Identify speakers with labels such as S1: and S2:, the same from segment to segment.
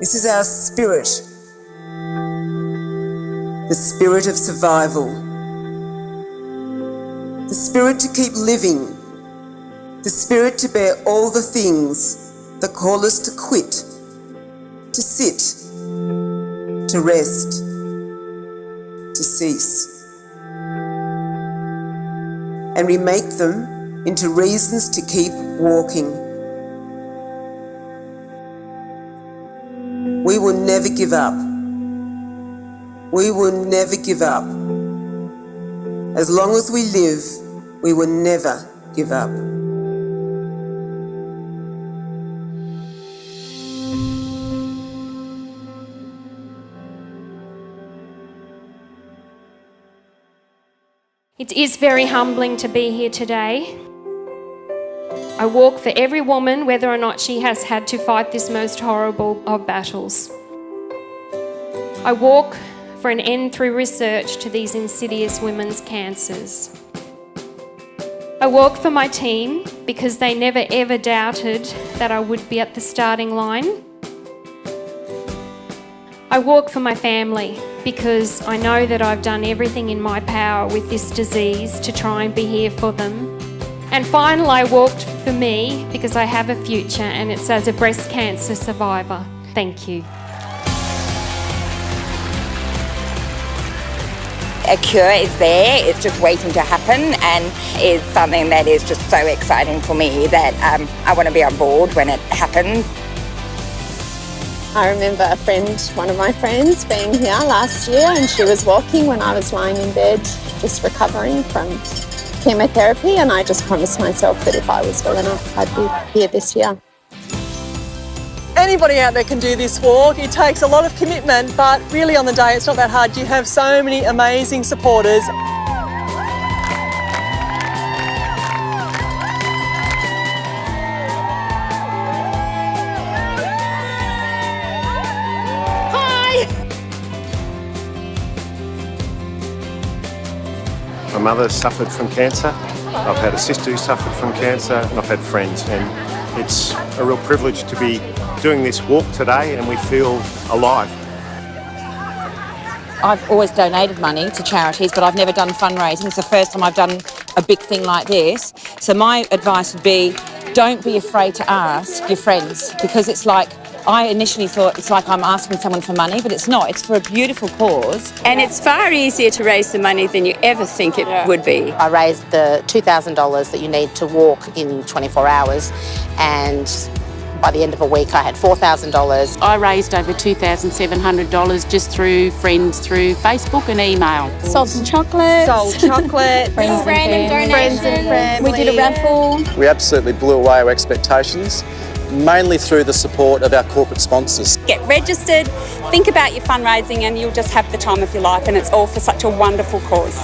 S1: This is our spirit. The spirit of survival. The spirit to keep living. The spirit to bear all the things that call us to quit, to sit, to rest, to cease. And remake them into reasons to keep walking. We will never give up. We will never give up. As long as we live, we will never give up.
S2: It is very humbling to be here today. I walk for every woman, whether or not she has had to fight this most horrible of battles. I walk for an end through research to these insidious women's cancers. I walk for my team because they never ever doubted that I would be at the starting line. I walk for my family because I know that I've done everything in my power with this disease to try and be here for them. And finally, I walked for me because I have a future, and it's as a breast cancer survivor. Thank you.
S3: A cure is there, it's just waiting to happen, and it's something that is just so exciting for me that I want to be on board when it happens.
S4: I remember one of my friends being here last year, and she was walking when I was lying in bed just recovering from chemotherapy, and I just promised myself that if I was well enough, I'd be here this year.
S5: Anybody out there can do this walk. It takes a lot of commitment, but really on the day it's not that hard. You have so many amazing supporters.
S6: My mother suffered from cancer. I've had a sister who suffered from cancer, and I've had friends, and it's a real privilege to be doing this walk today, and we feel alive.
S7: I've always donated money to charities, but I've never done fundraising. It's the first time I've done a big thing like this. So my advice would be, don't be afraid to ask your friends, because it's like, I initially thought it's like I'm asking someone for money, but it's not. It's for a beautiful cause.
S8: And it's far easier to raise the money than you ever think it would be.
S9: I raised the $2,000 that you need to walk in 24 hours, and by the end of a week I had $4,000.
S10: I raised over $2,700 just through friends, through Facebook and email.
S11: Sold some chocolates.
S5: Sold chocolate.
S11: Random donations.
S4: Friends and family.
S11: We did a raffle.
S12: We absolutely blew away our expectations, mainly through the support of our corporate sponsors.
S8: Get registered, think about your fundraising, and you'll just have the time of your life, and it's all for such a wonderful cause.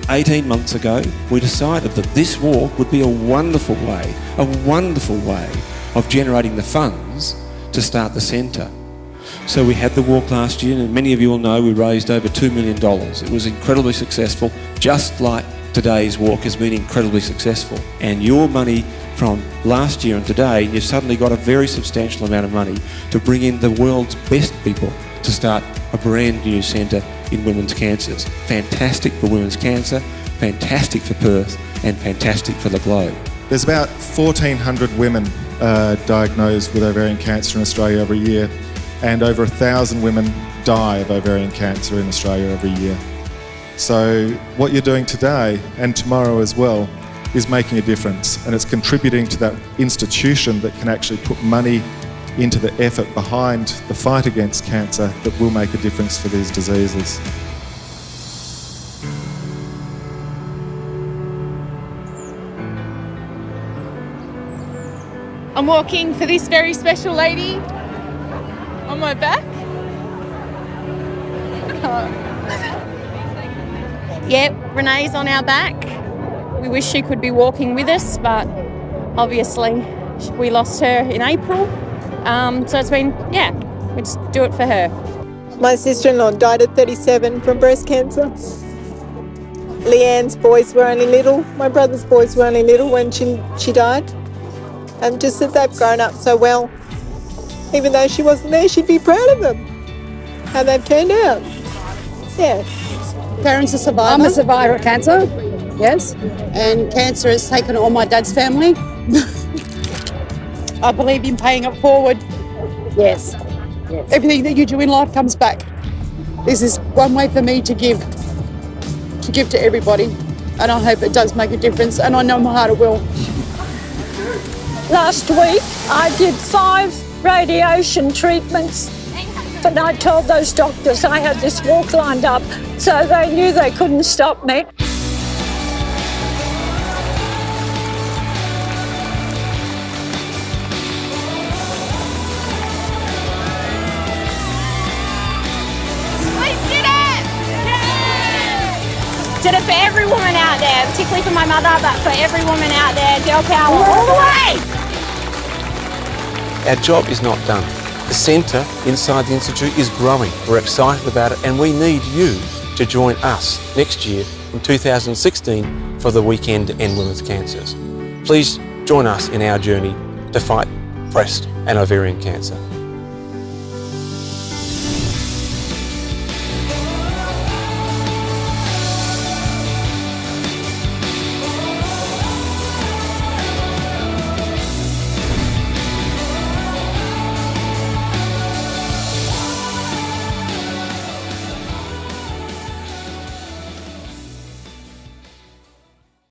S13: 18 months ago, we decided that this walk would be a wonderful way of generating the funds to start the centre. So we had the walk last year, and many of you will know we raised over $2 million. It was incredibly successful, just like today's walk has been incredibly successful. And your money from last year and today, you've suddenly got a very substantial amount of money to bring in the world's best people to start a brand new centre in women's cancers. Fantastic for women's cancer, fantastic for Perth, and fantastic for the globe.
S14: There's about 1,400 women diagnosed with ovarian cancer in Australia every year, and over 1,000 women die of ovarian cancer in Australia every year. So what you're doing today and tomorrow as well is making a difference, and it's contributing to that institution that can actually put money into the effort behind the fight against cancer that will make a difference for these diseases.
S11: I'm walking for this very special lady on my back. Yep, Renee's on our back. We wish she could be walking with us, but obviously we lost her in April. So it's been, we just do it for her.
S5: My sister-in-law died at 37 from breast cancer. Leanne's boys were only little. My brother's boys were only little when she died. And just that they've grown up so well. even though she wasn't there, she'd be proud of them, how they've turned out. Yeah.
S15: Karen's a survivor. I'm a survivor of cancer, yes. And cancer has taken all my dad's family. I believe in paying it forward. Yes. Everything that you do in life comes back. This is one way for me to give to everybody. And I hope it does make a difference, and I know in my heart it will.
S16: Last week, I did 5 radiation treatments, and I told those doctors I had this walk lined up, so they knew they couldn't stop me.
S8: Did it for every woman out there, particularly for my mother, but for every woman out there, girl power all the way!
S13: Our job is not done. The centre inside the Institute is growing. We're excited about it, and we need you to join us next year in 2016 for the Weekend to End Women's Cancers. Please join us in our journey to fight breast and ovarian cancer.